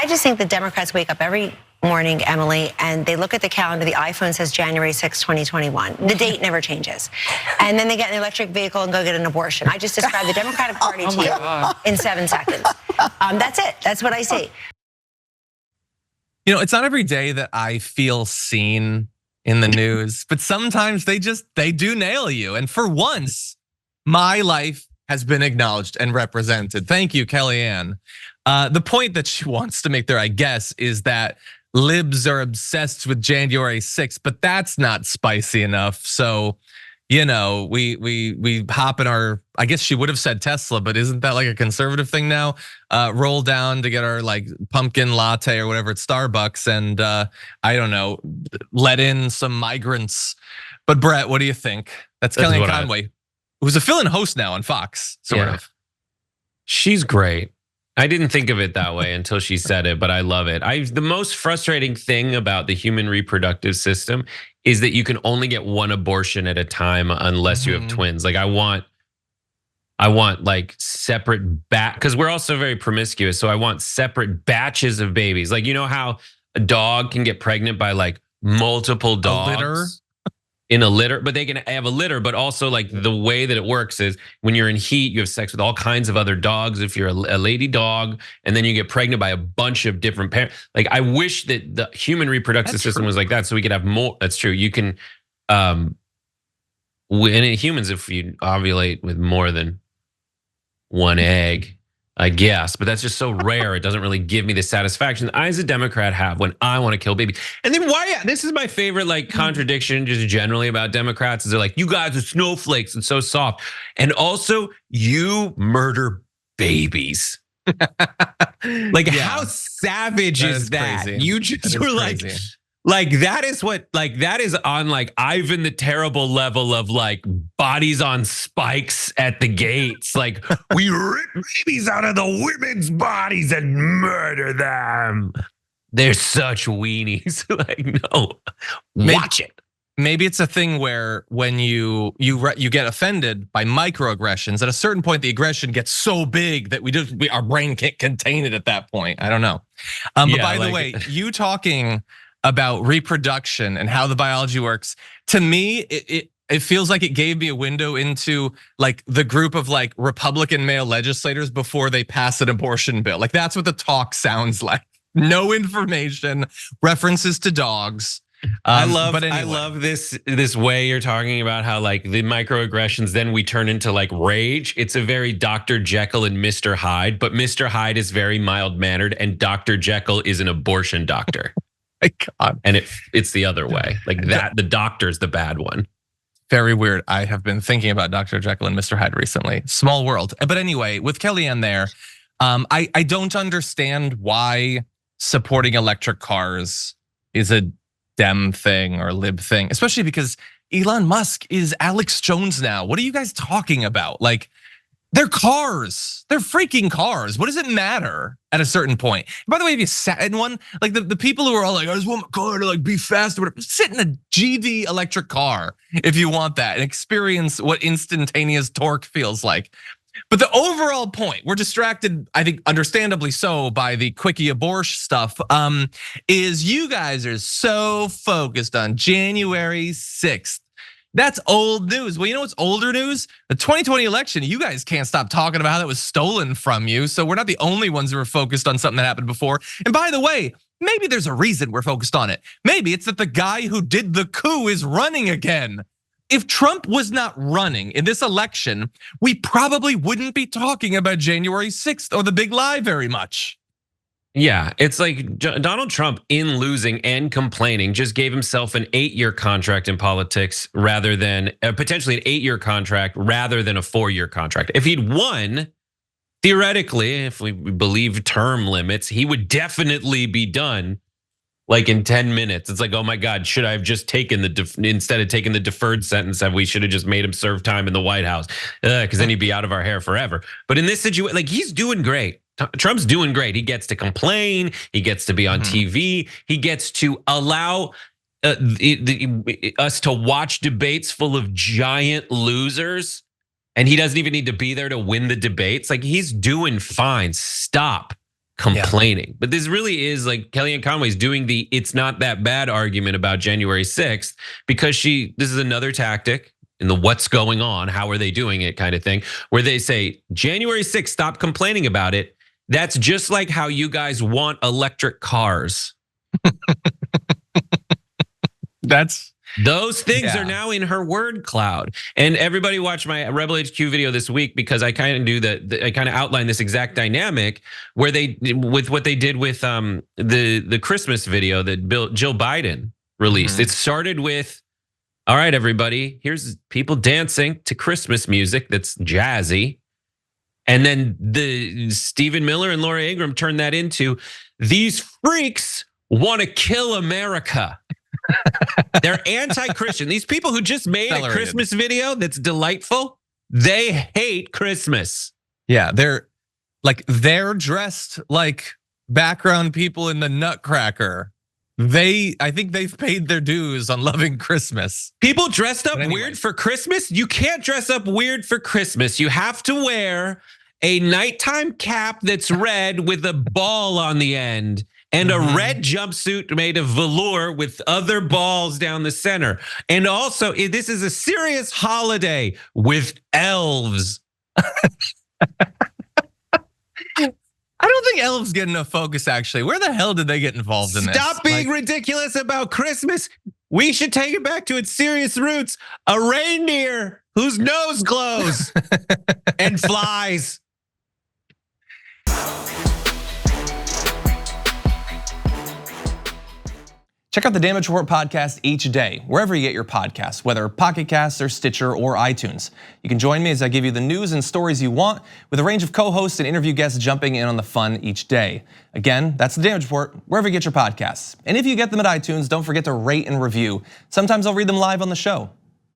I just think the Democrats wake up every morning, Emily, and they look at the calendar. The iPhone says January 6, 2021. The date never changes. And then they get an electric vehicle and go get an abortion. I just described the Democratic Party to you in 7 seconds. That's it. That's what I see. You know, it's not every day that I feel seen in the news, but sometimes they do nail you. And for once, my life has been acknowledged and represented. Thank you, Kellyanne. The point that she wants to make there, I guess, is that libs are obsessed with January 6th, but that's not spicy enough. So, you know, we hop in our, I guess she would have said Tesla, but isn't that like a conservative thing now? Roll down to get our like pumpkin latte or whatever at Starbucks, and I don't know, let in some migrants. But Brett, what do you think? That's Kellyanne Conway, who's a fill-in host now on Fox, sort of. She's great. I didn't think of it that way until she said it, but I love it. The most frustrating thing about the human reproductive system is that you can only get one abortion at a time unless you have twins. Like I want like separate because we're also very promiscuous. So I want separate batches of babies. Like, you know how a dog can get pregnant by like multiple dogs in a litter, but they can have a litter, but also like the way that it works is when you're in heat, you have sex with all kinds of other dogs. If you're a lady dog, and then you get pregnant by a bunch of different parents. Like I wish that the human reproductive system was like that, so we could have more. That's true. You can, in humans, if you ovulate with more than one egg, I guess, but that's just so rare. It doesn't really give me the satisfaction I as a Democrat have when I want to kill babies. And then this is my favorite like contradiction just generally about Democrats is they're like, you guys are snowflakes and so soft. And also you murder babies. Like how savage is that? Crazy. You just were like that is what, like that is on like Ivan the Terrible level of like bodies on spikes at the gates. Like we rip babies out of the women's bodies and murder them. They're such weenies. Like no, watch it. Maybe it's a thing where when you get offended by microaggressions, at a certain point the aggression gets so big that our brain can't contain it at that point. I don't know. But by the way, you talking about reproduction and how the biology works, to me, it feels like it gave me a window into like the group of like Republican male legislators before they pass an abortion bill. Like that's what the talk sounds like. No information, references to dogs. I love this way you're talking about how like the microaggressions, then we turn into like rage. It's a very Dr. Jekyll and Mr. Hyde, but Mr. Hyde is very mild mannered and Dr. Jekyll is an abortion doctor. My God. And it's the other way. Like that, the doctor's the bad one. Very weird. I have been thinking about Dr. Jekyll and Mr. Hyde recently. Small world. But anyway, with Kellyanne there, I don't understand why supporting electric cars is a Dem thing or lib thing, especially because Elon Musk is Alex Jones now. What are you guys talking about? Like, they're cars. They're freaking cars. What does it matter at a certain point? By the way, if you sat in one, like the people who are all like, I just want my car to like be fast or whatever, sit in a GD electric car if you want that and experience what instantaneous torque feels like. But the overall point, we're distracted, I think understandably so, by the quickie abortion stuff, is you guys are so focused on January 6th. That's old news. Well, you know what's older news? The 2020 election, you guys can't stop talking about how that was stolen from you. So we're not the only ones who are focused on something that happened before. And by the way, maybe there's a reason we're focused on it. Maybe it's that the guy who did the coup is running again. If Trump was not running in this election, we probably wouldn't be talking about January 6th or the big lie very much. Yeah, it's like Donald Trump in losing and complaining just gave himself an 8-year contract in politics rather than potentially an 8-year contract rather than a 4-year contract. If he'd won, theoretically, if we believe term limits, he would definitely be done like in 10 minutes. It's like, oh my God, should I have just taken instead of taking the deferred sentence, we should have just made him serve time in the White House, because then he'd be out of our hair forever. But in this situation, like he's doing great. Trump's doing great. He gets to complain. He gets to be on TV. He gets to allow us to watch debates full of giant losers. And he doesn't even need to be there to win the debates. Like he's doing fine. Stop complaining. But this really is like Kellyanne Conway's doing the it's not that bad argument about January 6th because this is another tactic in the what's going on, how are they doing it kind of thing, where they say January 6th, stop complaining about it. That's just like how you guys want electric cars. Those things are now in her word cloud. And everybody watch my Rebel HQ video this week because I kind of I kind of outline this exact dynamic where with what they did with the Christmas video that Jill Biden released. It started with, all right, everybody, here's people dancing to Christmas music that's jazzy. And then the Stephen Miller and Laura Ingraham turned that into, these freaks want to kill America. They're anti-Christian. These people who just made a Christmas video that's delightful, they hate Christmas. Yeah, they're dressed like background people in the Nutcracker. I think they've paid their dues on loving Christmas. People dressed up weird for Christmas? You can't dress up weird for Christmas. You have to wear a nighttime cap that's red with a ball on the end and a red jumpsuit made of velour with other balls down the center. And also, this is a serious holiday with elves. I don't think elves get enough focus, actually. Where the hell did they get involved in this? Stop being ridiculous about Christmas. We should take it back to its serious roots. A reindeer whose nose glows and flies. Check out the Damage Report podcast each day, wherever you get your podcasts, whether Pocket Casts or Stitcher or iTunes. You can join me as I give you the news and stories you want, with a range of co-hosts and interview guests jumping in on the fun each day. Again, that's the Damage Report, wherever you get your podcasts. And if you get them at iTunes, don't forget to rate and review. Sometimes I'll read them live on the show.